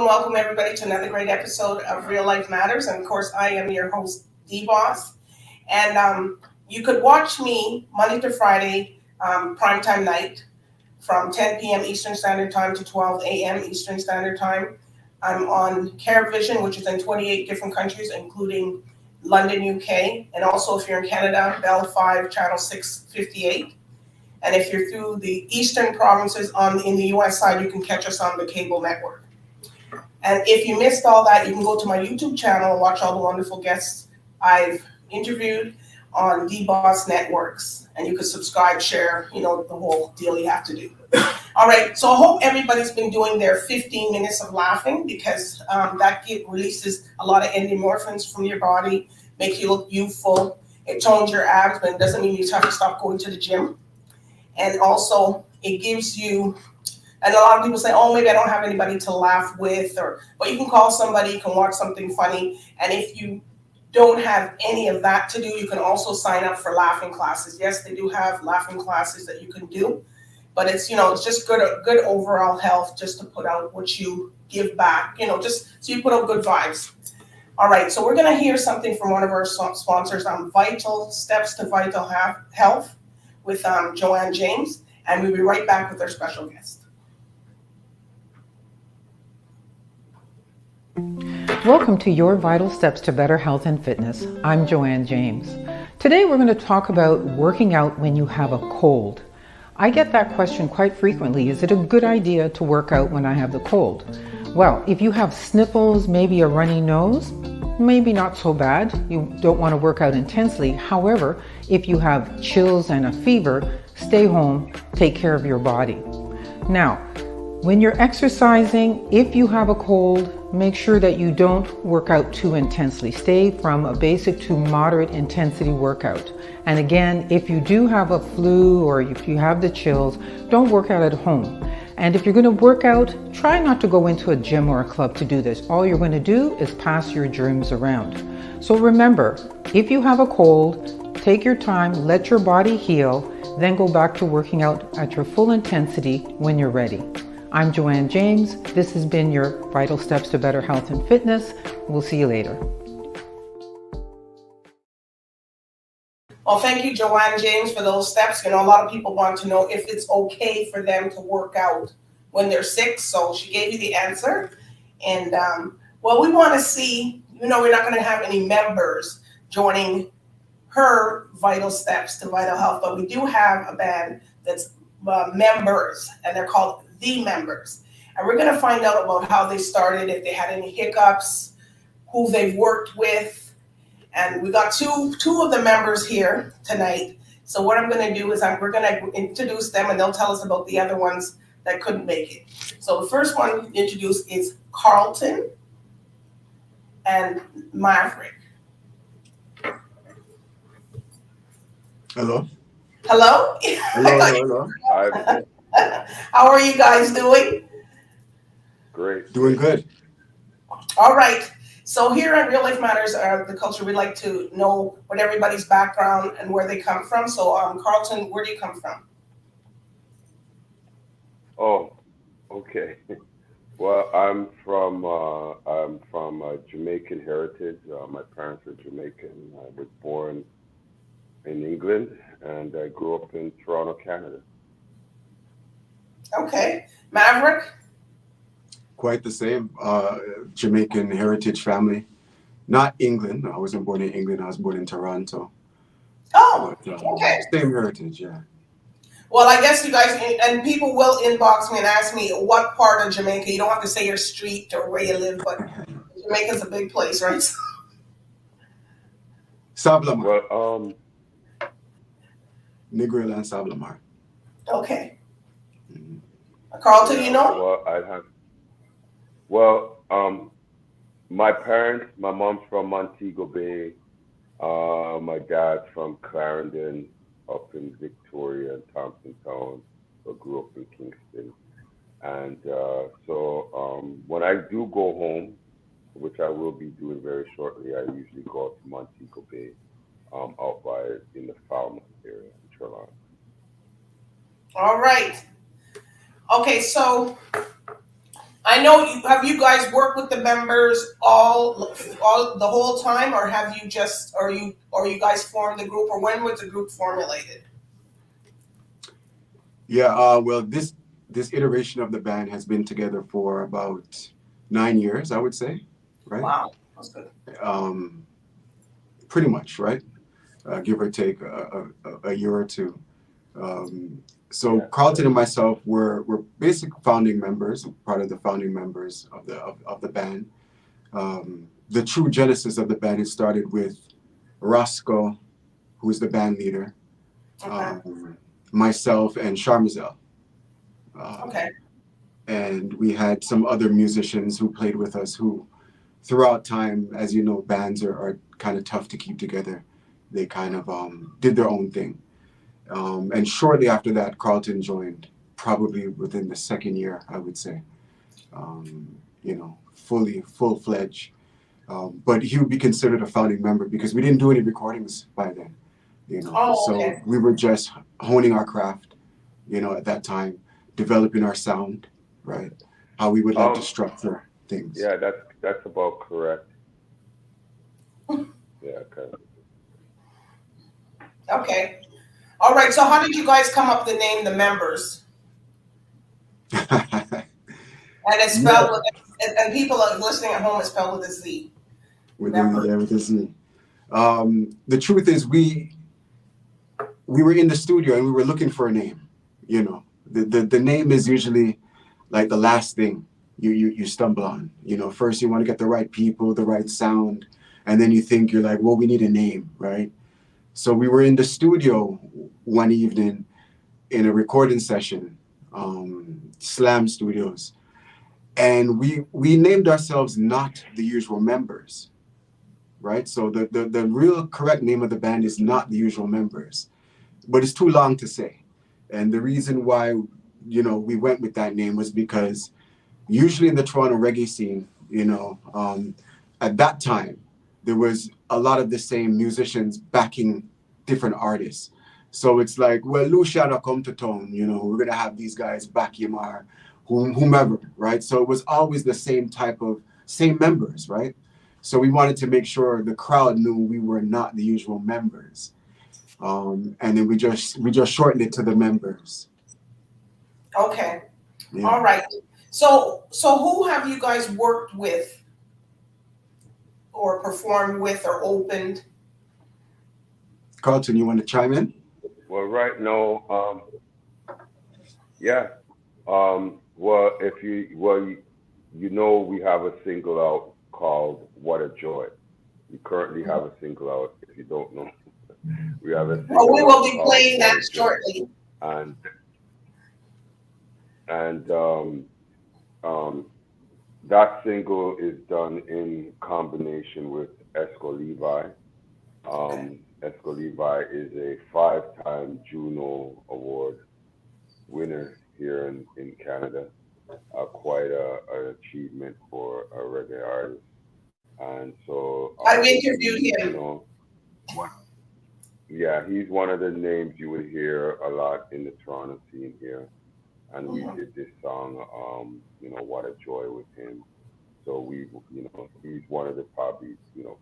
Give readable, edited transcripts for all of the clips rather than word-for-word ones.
welcome everybody to another great episode of Real Life Matters. And of course, I am your host, DBoss. And you could watch me Monday to Friday, primetime night, from 10 p.m. Eastern Standard Time to 12 a.m. Eastern Standard Time. I'm on CaribVision, which is in 28 different countries, including London, UK. And also, if you're in Canada, BellFibe, channel 658. And if you're through the eastern provinces in the US side, you can catch us on the cable network. And if you missed all that, you can go to my YouTube channel and watch all the wonderful guests I've interviewed on DBoss Networks. And you can subscribe, share, the whole deal you have to do. All right, so I hope everybody's been doing their 15 minutes of laughing, because that releases a lot of endorphins from your body, makes you look youthful. It tones your abs, but it doesn't mean you have to stop going to the gym. And also, it gives you, and a lot of people say, oh, maybe I don't have anybody to laugh with, but you can call somebody, you can watch something funny. And if you don't have any of that to do, you can also sign up for laughing classes. Yes, they do have laughing classes that you can do, but it's, it's just good overall health, just to put out what you give back, just so you put out good vibes. All right, so we're going to hear something from one of our sponsors on Vital Steps to Vital Health, with Joanne James, and we'll be right back with our special guest. Welcome to Your Vital Steps to Better Health and Fitness. I'm Joanne James. Today we're going to talk about working out when you have a cold. I get that question quite frequently. Is it a good idea to work out when I have the cold? Well, if you have sniffles, maybe a runny nose, maybe not so bad. You don't want to work out intensely. However, if you have chills and a fever, stay home, take care of your body. Now, when you're exercising, if you have a cold, make sure that you don't work out too intensely. Stay from a basic to moderate intensity workout. And again, if you do have a flu or if you have the chills, don't work out at home. And if you're going to work out, try not to go into a gym or a club to do this. All you're going to do is pass your germs around. So remember, if you have a cold, take your time, let your body heal, then go back to working out at your full intensity when you're ready. I'm Joanne James. This has been your Vital Steps to Better Health and Fitness. We'll see you later. Well, thank you, Joanne James, for those steps. A lot of people want to know if it's okay for them to work out when they're sick. So she gave you the answer. And, we want to see, we're not going to have any members joining her Vital Steps to Vital Health, but we do have a band that's Memberz, and they're called The Memberz. And we're going to find out about how they started, if they had any hiccups, who they've worked with. And we got two of the members here tonight. So what I'm going to do is we're going to introduce them, and they'll tell us about the other ones that couldn't make it. So the first one to introduce is Carlton and Mavriq. Hello. Hello? Hello. Hi. How are you guys doing? Great. Doing good. All right. So here at Real Life Matters, the culture, we like to know what everybody's background and where they come from. So, Carlton, where do you come from? Oh, okay. Well, I'm from Jamaican heritage. My parents are Jamaican. I was born in England, and I grew up in Toronto, Canada. Okay. Mavriq? Quite the same. Jamaican heritage family. Not England. I wasn't born in England. I was born in Toronto. Oh, but, okay. Same heritage, yeah. Well, I guess you guys, and people will inbox me and ask me what part of Jamaica. You don't have to say your street or where you live, but Jamaica's a big place, right? Sablamar. Well, Negril and Sablamar. Okay. Carlton, you know? My parents, my mom's from Montego Bay. My dad's from Clarendon, up in Victoria and Thompson Town. So I grew up in Kingston. And when I do go home, which I will be doing very shortly, I usually go out to Montego Bay, out by in the Falmouth area in Toronto. All right. Okay, so I know have you guys worked with the members all the whole time, or have you just, or you guys formed the group, or when was the group formulated? Yeah, well, this iteration of the band has been together for about 9 years, I would say, right? Wow, that's good. Pretty much, right? Give or take a year or two. So Yeah. Carlton and myself were basic founding members, part of the founding members of the band. The true genesis of the band, it started with Roscoe, who is the band leader, Okay. myself, and Charmazel. Okay. And we had some other musicians who played with us who, throughout time, as you know, bands are kind of tough to keep together. They kind of did their own thing. And shortly after that, Carlton joined, probably within the second year, I would say. You know, full-fledged. But he would be considered a founding member because we didn't do any recordings by then. You know, Oh, okay. so we were just honing our craft, you know, at that time, developing our sound, right? How we would like to structure things. Yeah, that's about correct. Yeah, okay. Okay. All right. So how did you guys come up with the name The Members? And it's spelled with, and people are listening at home, it's spelled with a Z. With a Z. The truth is, we were in the studio and we were looking for a name. You know, the name is usually like the last thing you stumble on. You know, first you want to get the right people, the right sound, and then you think you're like, well, we need a name, right? So we were in the studio one evening in a recording session, Slam Studios, and we named ourselves Not the Usual Members, right? So the real correct name of the band is Not the Usual Members, but it's too long to say. And the reason why, you know, we went with that name was because usually in the Toronto reggae scene, you know, at that time, there was a lot of the same musicians backing different artists. So it's like, well, Luciano come to town, you know, we're going to have these guys back him or whomever, right? So it was always the same members, right? So we wanted to make sure the crowd knew we were not the usual members. And then we just shortened it to The Members. Okay. Yeah. All right. So who have you guys worked with or performed with or opened? Carlton, you want to chime in? Well, right now, yeah. Well, if you know, we have a single out called "What a Joy." We currently have a single out. If you don't know, we have a single. Oh, we will be out playing called that shortly. And that single is done in combination with Exco Levi. Exco Levi is a 5-time JUNO Award winner here in Canada. Quite an achievement for a reggae artist. And so I've interviewed him. You know, yeah, he's one of the names you would hear a lot in the Toronto scene here. And we did this song, you know, What a Joy with him. So you know, he's one of the probably, you know,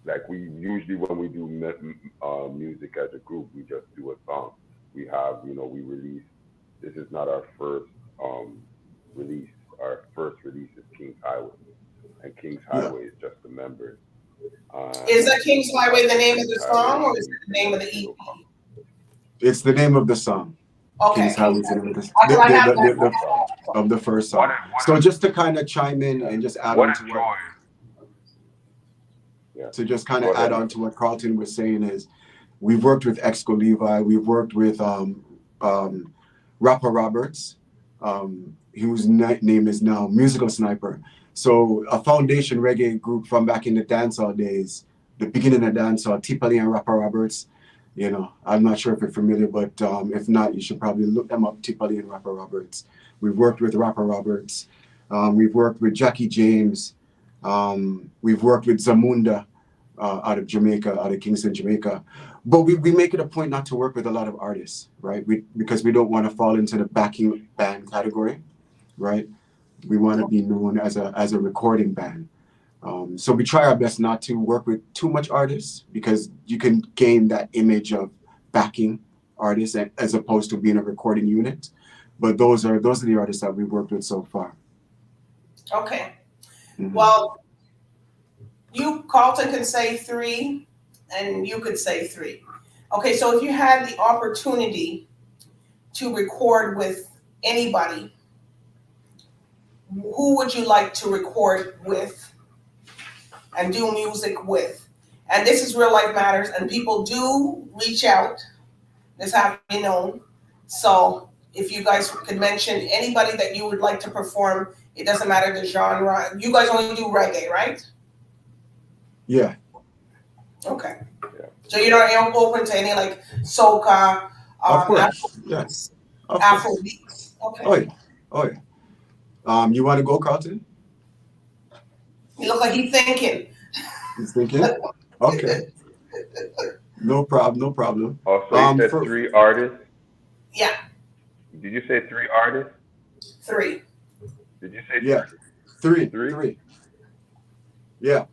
like we usually when we do music as a group, we just do a song. We have, you know, we release. This is not our first release. Our first release is King's Highway, and King's Highway is just The Members. Is that King's Highway the name of the song, or is it the name of the EP? It's the name of the song. Okay. King's Highway is the name of the first song. So just to kind of chime in and just add on to what. Yeah. To just kind of add on to what Carlton was saying is, we've worked with Exco Levi, we've worked with Rapper Roberts, whose name is now Musical Sniper. So a foundation reggae group from back in the dancehall days, the beginning of dancehall, Tipali and Rapper Roberts. You know, I'm not sure if you're familiar, but if not, you should probably look them up, Tipali and Rapper Roberts. We've worked with Rapper Roberts. We've worked with Jackie James. We've worked with Zamunda out of Jamaica, out of Kingston, Jamaica. But we make it a point not to work with a lot of artists, right? Because we don't want to fall into the backing band category, right? We want to be known as a recording band. So we try our best not to work with too much artists, because you can gain that image of backing artists as opposed to being a recording unit. But those are the artists that we've worked with so far. Okay. Mhm. Well, you, Carlton, can say 3, and you could say 3. Okay, so if you had the opportunity to record with anybody, who would you like to record with and do music with? And this is Real Life Matters, and people do reach out. This have to be known. So if you guys could mention anybody that you would like to perform, it doesn't matter the genre. You guys only do reggae, right? Yeah. Okay. Yeah. So you're not open to any like soca, Of course. Afrobeats, Of course. Afrobeats. Okay. Oh yeah. Oh yeah. You want to go, Carlton? You look like he's thinking. He's thinking. Okay. No problem. No problem. Oh, so you said 3 artists? Yeah, Did you say 3 artists? 3. Did you say Yeah. 3? 3. Yeah.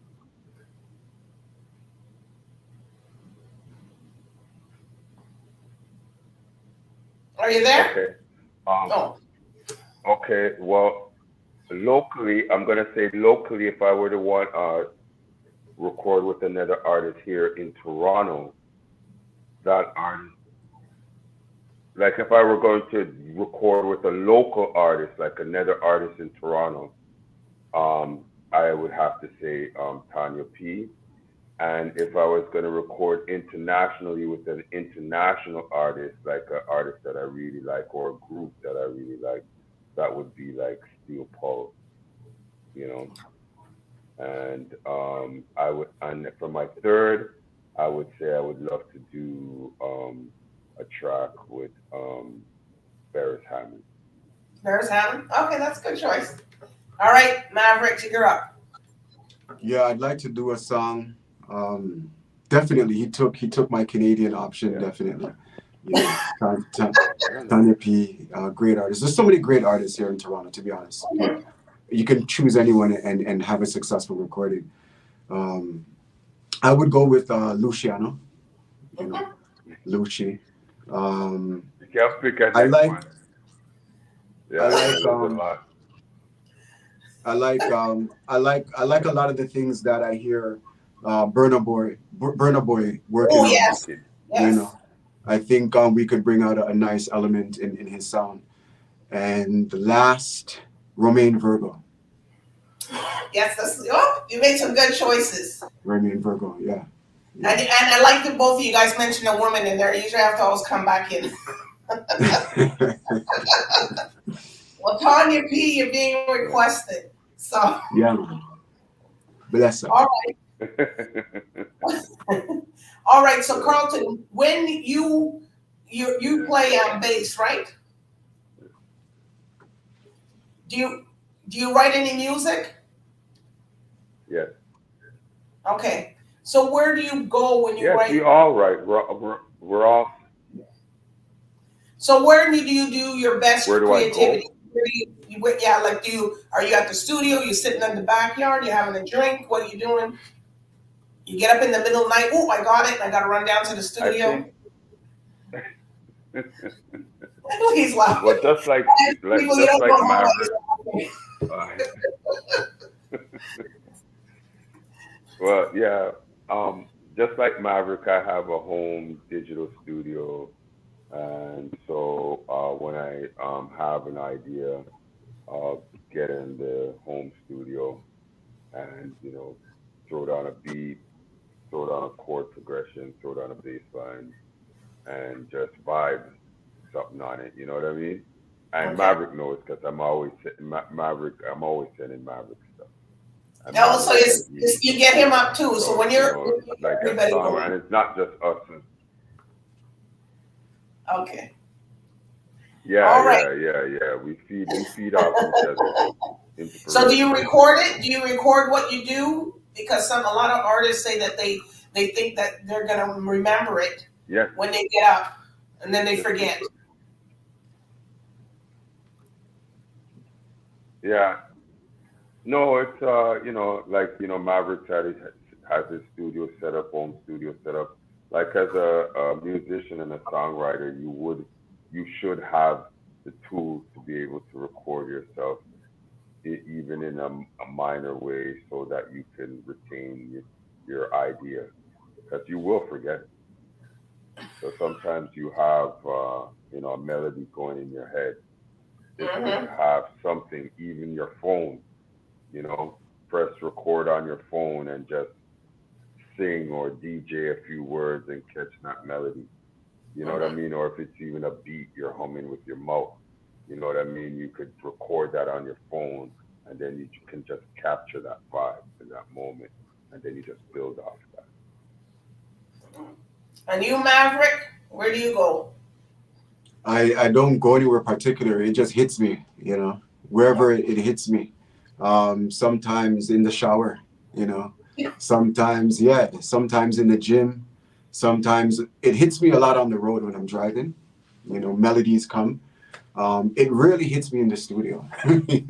Are you there? Okay. Oh. Okay. Well, locally, I'm gonna say locally, if I were to want record with another artist here in Toronto, that artist, like if I were going to record with a local artist, like another artist in Toronto, I would have to say Tanya P. And if I was going to record internationally with an international artist, like an artist that I really like or a group that I really like, that would be like Steel Pulse, you know. And and for my third, I would say I would love to do a track with Beres Hammond. Beres Hammond? Okay, that's a good choice. All right, Mavriq, you're up. Yeah, I'd like to do a song. Definitely, he took my Canadian option. Yeah. Definitely, you know, Tanya P, great artist. There's so many great artists here in Toronto. To be honest, you can choose anyone and have a successful recording. I would go with Luciano. You know, Lucci. You can't pick at I like. one. Yeah, I like a lot of the things that I hear Burna Boy working on. Yes. You know, I think we could bring out a nice element in his sound. And the last, Romain Virgo. Yes, you made some good choices. Romain Virgo, yeah. And I like that both of you guys mentioned a woman in there. You usually have to always come back in. Well, Tanya P, you're being requested. So yeah, bless her. All right. All right. So Carlton, when you play bass, right? Do you write any music? Yes. Okay. So where do you go when you write? Yes, we all write. We're all. So where do you do your best creativity? Where do I go? Are you at the studio? You sitting in the backyard? You having a drink? What are you doing? You get up in the middle of the night. Oh, I got it. I got to run down to the studio. He's laughing. Well, just like Mavriq. Well, yeah. Just like Mavriq, I have a home digital studio. And so when I have an idea, I'll get in the home studio and, you know, throw down a beat, throw down a chord progression, throw down a bass line, and just vibe something on it. You know what I mean? And okay. Mavriq knows because I'm always sending Mavriq stuff. And no, so you get him up too. So when you're like a song, and it's not just us. Okay. Yeah, all right. Yeah. We feed off each other. So do you record it? Do you record what you do? Because a lot of artists say that they think that they're gonna remember it when they get up, and then they forget. Yeah. No, it's Mavriq has his studio set up, home studio set up. Like as a musician and a songwriter, you should have the tools to be able to record yourself, even in a minor way, so that you can retain your idea, because you will forget it. So sometimes you have a melody going in your head. It's good to have something, even your phone, you know, press record on your phone and just sing or DJ a few words and catch that melody. You know what I mean? Or if it's even a beat you're humming with your mouth, you know what I mean? You could record that on your phone, and then you can just capture that vibe in that moment, and then you just build off that. And you, Mavriq, where do you go? I don't go anywhere particular. It just hits me, wherever it hits me. Sometimes in the shower, sometimes, sometimes in the gym. Sometimes it hits me a lot on the road when I'm driving. Melodies come. It really hits me in the studio. And he's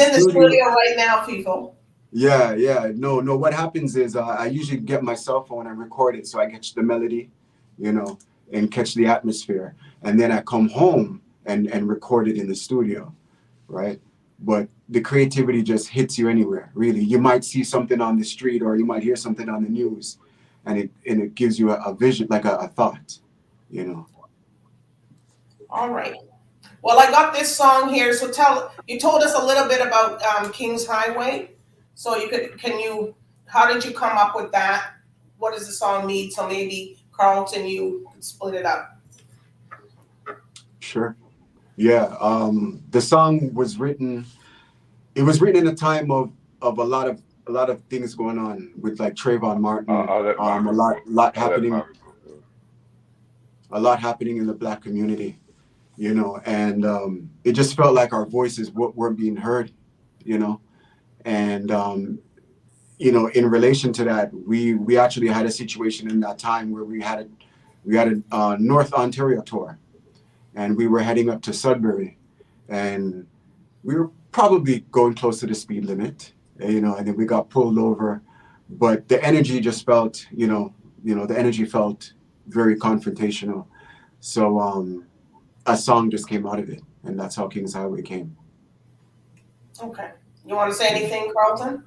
in the studio right now, people. Yeah. No. What happens is I usually get my cell phone and record it so I catch the melody, and catch the atmosphere. And then I come home and record it in the studio, right? But the creativity just hits you anywhere, really. You might see something on the street or you might hear something on the news, and it gives you a vision, like a thought, All right. Well, I got this song here. So you told us a little bit about King's Highway. So how did you come up with that? What does the song need? So maybe Carlton, you could split it up. Sure. Yeah. The song was written. It was written in a time of a lot of things going on with like Trayvon Martin. A lot happening in the Black community, and it just felt like our voices weren't being heard, and in relation to that, we actually had a situation in that time where we had a North Ontario tour, and we were heading up to Sudbury, and we were probably going close to the speed limit, and then we got pulled over, but the energy just felt, the energy felt very confrontational. So a song just came out of it, and that's how King's Highway came. Okay. You want to say anything, Carlton?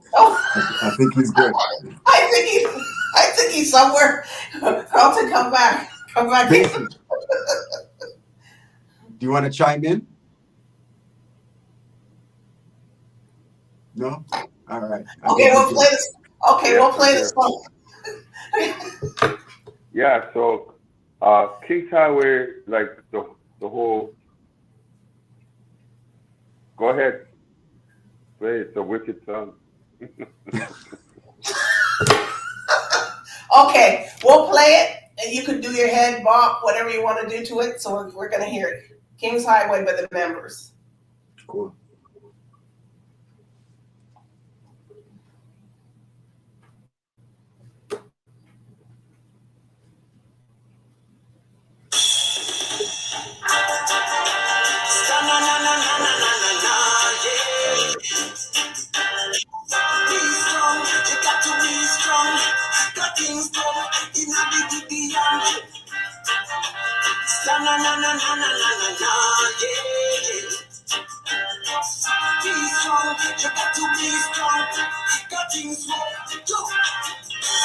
I think he's good. I think he's somewhere. Carlton, come back. Come back. Do you want to chime in? No? All right. We'll play this song. Yeah, so King's Highway, like the whole. Go ahead. Play. It's a wicked song. Okay, we'll play it, and you can do your head bop, whatever you want to do to it. So we're gonna hear it. King's Highway by the Memberz. Cool.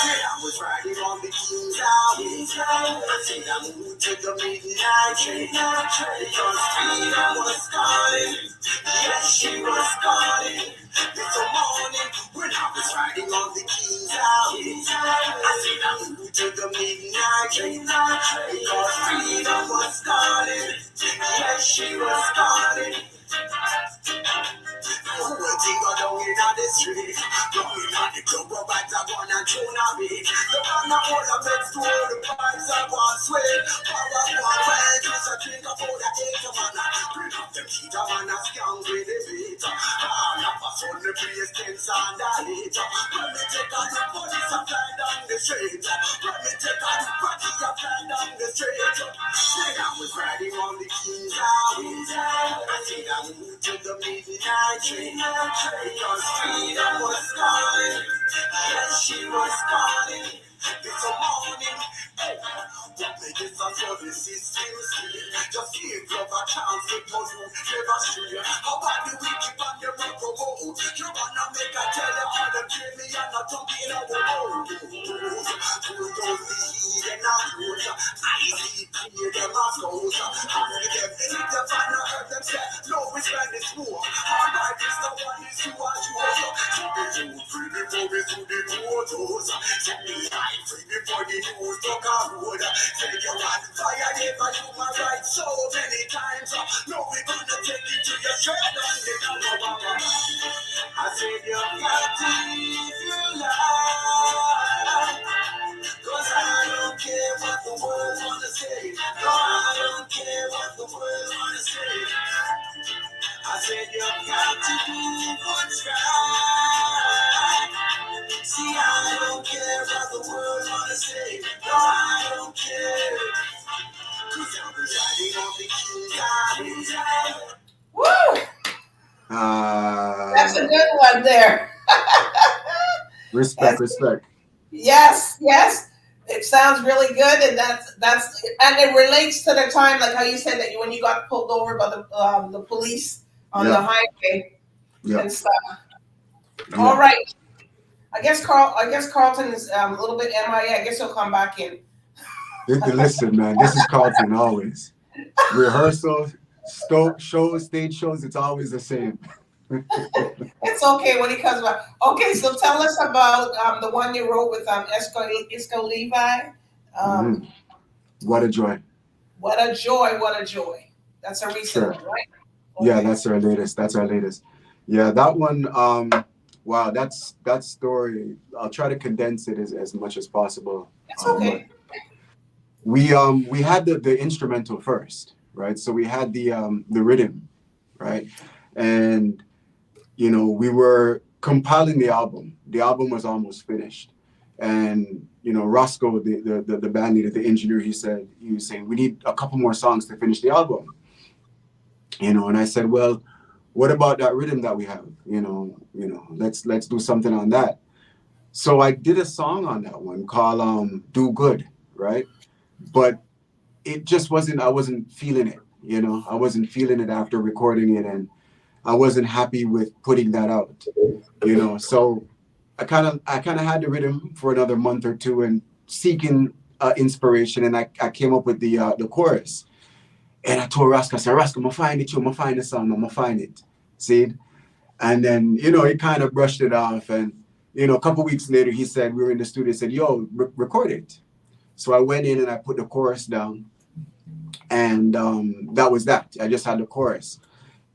I was riding on the King's Highway. I said I moved to the midnight train. Because freedom was calling. Yes, she was calling. This morning when I was riding on the King's Highway, I said I moved to the midnight train. Because freedom was calling. Yes, she was calling. Who will think of down in the street? Going on the club, but I want to tune a beat. The man that hold a bed to all the vibes I want sweet. Power one way, just a drink of all the eight man. Bring up the key, the man a scan with the beat. All of us on the place, things on the heat. When me take on the police, I fly down the street. When me take on the party, I fly down the street. Then I was riding on the King's Highway. I see that move to the midnight train. Because freedom was calling. Yes, she was calling. This morning, hey, what made this a service system still? Just give love a chance because you never stray. How about the wicked and the reprobate? You wanna make a tell them how them kill me and not jump in a world. Through those the heathen and roots, I see clear them as souls. How many them hit them and I heard them say, no, we spend this war. Alright, it's the one is you and you. So the youth free before we do the photos. Set me right free before the news talk a road. Take your one fire, never human rights so many times. No, we're gonna take it to your straight on the number. I said you got to live your life. Cause I don't care what the world wanna say. No, I don't care what the world wanna say. I said you got to do what's right. See, I don't care what the world wanna say. No, I don't care. Cause I was riding on the King's. Woo! That's a good one there. Respect, respect. Yes, yes. It sounds really good, and that's and it relates to the time, like how you said that when you got pulled over by the police on the highway and stuff. All right. I guess Carlton is a little bit MIA. I guess he'll come back in. Listen, man, this is Carlton always. Rehearsals, shows, stage shows, it's always the same. It's okay when he comes back. Okay, so tell us about the one you wrote with Exco Levi. What a joy. What a joy, what a joy. That's a recent one, right? Okay. Yeah, that's our latest. Yeah, that one, wow, that story, I'll try to condense it as much as possible. That's okay. We had the instrumental first, right? So we had the rhythm, right? And you know, we were compiling the album. The album was almost finished. And, you know, Roscoe, the band leader, the engineer, he was saying, we need a couple more songs to finish the album. You know, and I said, well, what about that rhythm that we have? You know, let's do something on that. So I did a song on that one called Do Good, right? But it just I wasn't feeling it, you know? I wasn't feeling it after recording it, and I wasn't happy with putting that out, you know? So I kind of had the rhythm for another month or two and seeking inspiration, and I came up with the chorus. And I told Raska, I said, Raska, I'm going to find it, I'm going to find the song, I'm going to find it. See? And then, you know, he kind of brushed it off. And, you know, a couple weeks later, he said, we were in the studio, he said, yo, record it. So I went in and I put the chorus down. And that was that. I just had the chorus.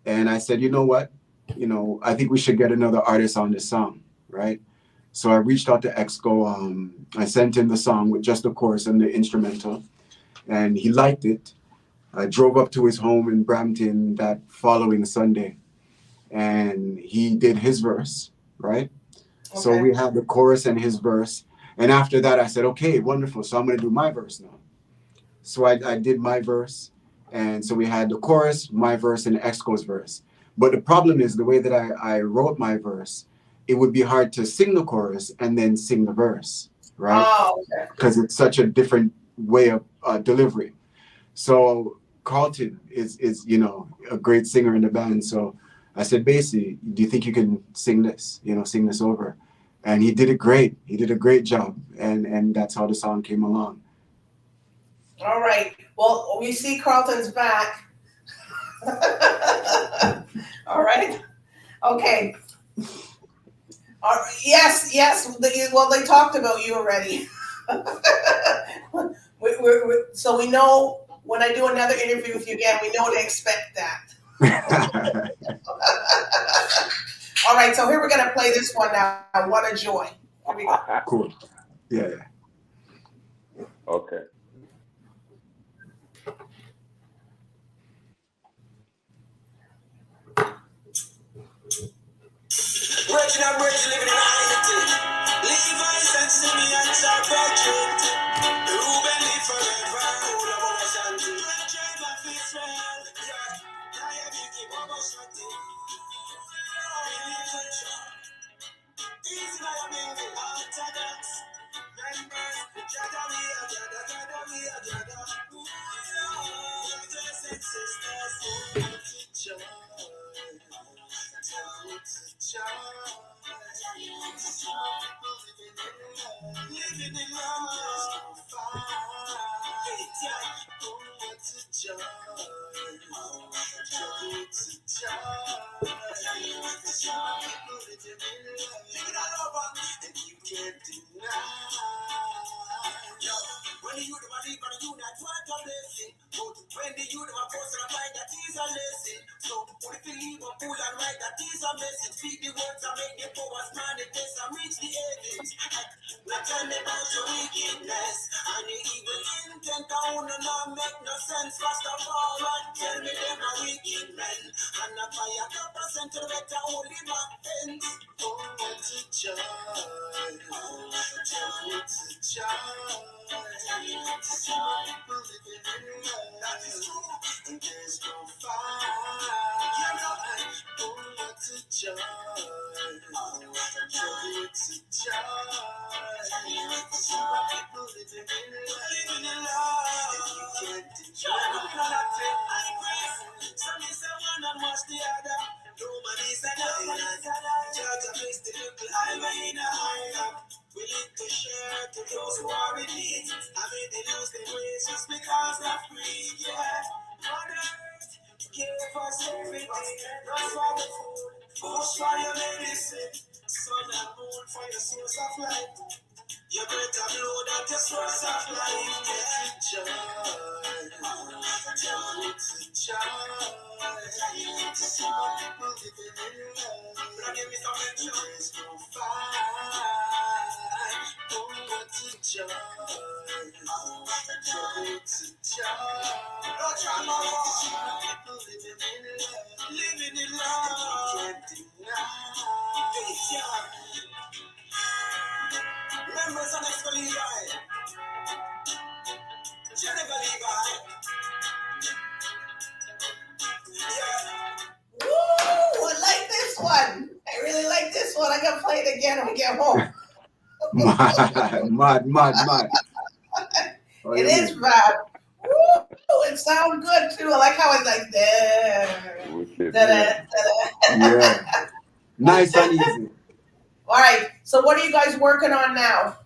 And I said, you know what? You know, I think we should get another artist on this song, right? So I reached out to Exco. I sent him the song with just the chorus and the instrumental. And he liked it. I drove up to his home in Brampton that following Sunday, and he did his verse, right? Okay. So we had the chorus and his verse. And after that, I said, okay, wonderful. So I'm going to do my verse now. So I did my verse. And so we had the chorus, my verse, and Exco's verse. But the problem is the way that I wrote my verse, it would be hard to sing the chorus and then sing the verse, right? Oh, okay. Because it's such a different way of delivery. So Carlton is you know, a great singer in the band. So I said, Basie, do you think you can sing this? You know, sing this over? And he did it great. He did a great job. And that's how the song came along. All right. Well, we see Carlton's back. All right. Okay. Yes. Well, they talked about you already. So we know when I do another interview with you again, we know to expect that. All right. So here we're going to play this one now. What a joy. Here we go. Cool. Yeah. Okay. Working and working, living in identity. Levi said to me and Jack Patrick. Ruben live forever. All of our shanty. Trade life is well. Yeah. I am thinking of our shanty. Easy like a baby. Orthodox. Members. Jada we are jada. Jada we are jada. Ooh, brothers and sisters. Oh, to joy. Living in love, when the youth of a leave, but you not want a blessing. When the youth of a post and a find that is a lesson. So, if you leave a fool and write that is a message, speak the words and make the powers manifest and reach the heavens. Now tell me about your wickedness and your evil intent. I wanna not make no sense. First of all, tell me them are wicked men. And a fire cup a center better only my fence. Oh, what's a joy? Oh, what's a joy? That is true. And there's no fire. Oh, what's a joy? Oh, it's a joy. Living in love. You can't deny. Some is a one and watch the other. Nobody's an island. Judge a place the little island in a island. Willing to share to those who are in need. I made the lose their ways just because of greed, yeah. Mother Earth gave us everything. That's why the food, bush for your medicine, sun and moon for your source of life. You better know that your source of life is a joy. It's a joy. Some people living in love. There's no fight. Oh, what's a joy? It's a joy. Some people living in love. You can't deny. Members of Exco Levi. JUNO Levi. Woo! I like this one. I really like this one. I'm gonna play it again when we get home. Mad. Oh, It is bad. Woo! It sounds good too. I like how it's like there. yeah. Nice and easy. All right. So what are you guys working on now?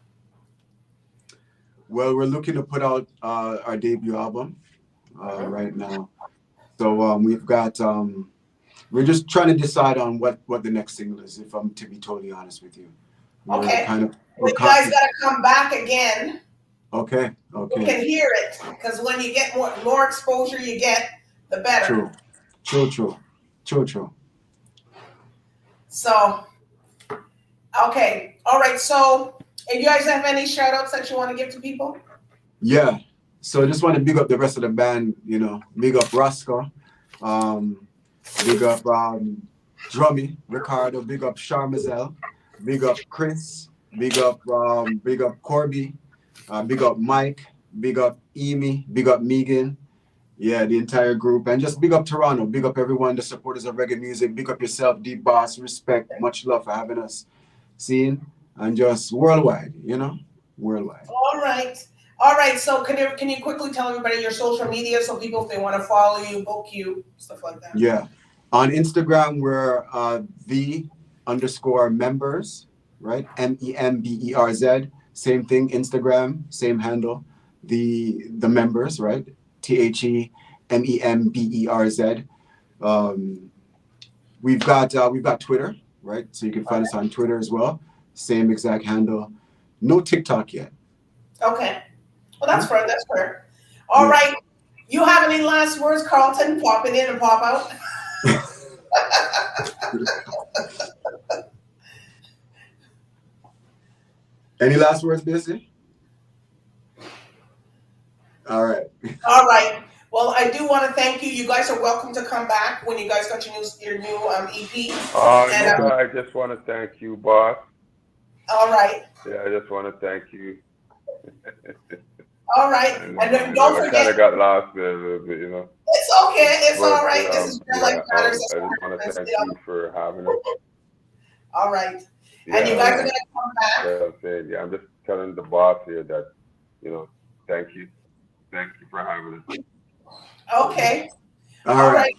Well, we're looking to put out our debut album right now. So we've got we're just trying to decide on what the next single is, if I'm to be totally honest with you. Okay. You guys got to come back again. Okay. You can hear it, because when you get more exposure you get, the better. True. So, okay. All right. So, if you guys have any shout outs that you want to give to people? Yeah. So I just want to big up the rest of the band, big up Roscoe, big up Drummy, Ricardo, big up Charmazel, big up Chris, big up Corby, big up Mike, big up Amy, big up Megan, yeah, the entire group, and just big up Toronto, big up everyone, the supporters of reggae music, big up yourself, DBoss, respect, much love for having us seen, and just worldwide, worldwide. All right. So can you quickly tell everybody your social media so people, if they want to follow you, book you, stuff like that? Yeah. On Instagram, we're _Memberz, right? MEMBERZ. Same thing, Instagram, same handle. The Memberz, right? THEMEMBERZ. We've got Twitter, right? So you can find us on Twitter as well. Same exact handle. No TikTok yet. Okay. Well, that's fair. That's fair. All right. You have any last words, Carlton? Popping in and pop out. Any last words, Busy? All right. Well, I do want to thank you. You guys are welcome to come back when you guys got your new EP. And, No, I just want to thank you, boss. all right. Yeah, I just want to thank you. All right. And then don't I forget. kind of got lost there a little bit, you know. It's okay. It's all right. This is Real Life Matters. I just want to thank you for having us. All right. Yeah, And you guys are going to come back. Yeah, I'm saying, yeah, I'm just telling the boss here that, you know, thank you. Thank you for having us. Okay. All right.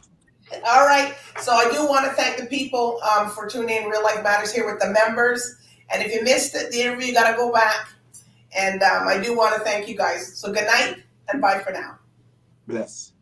All right. So I do want to thank the people for tuning in. Real Life Matters here with the Memberz. And if you missed it, the interview, you got to go back. And I do want to thank you guys. So good night and bye for now. Bless.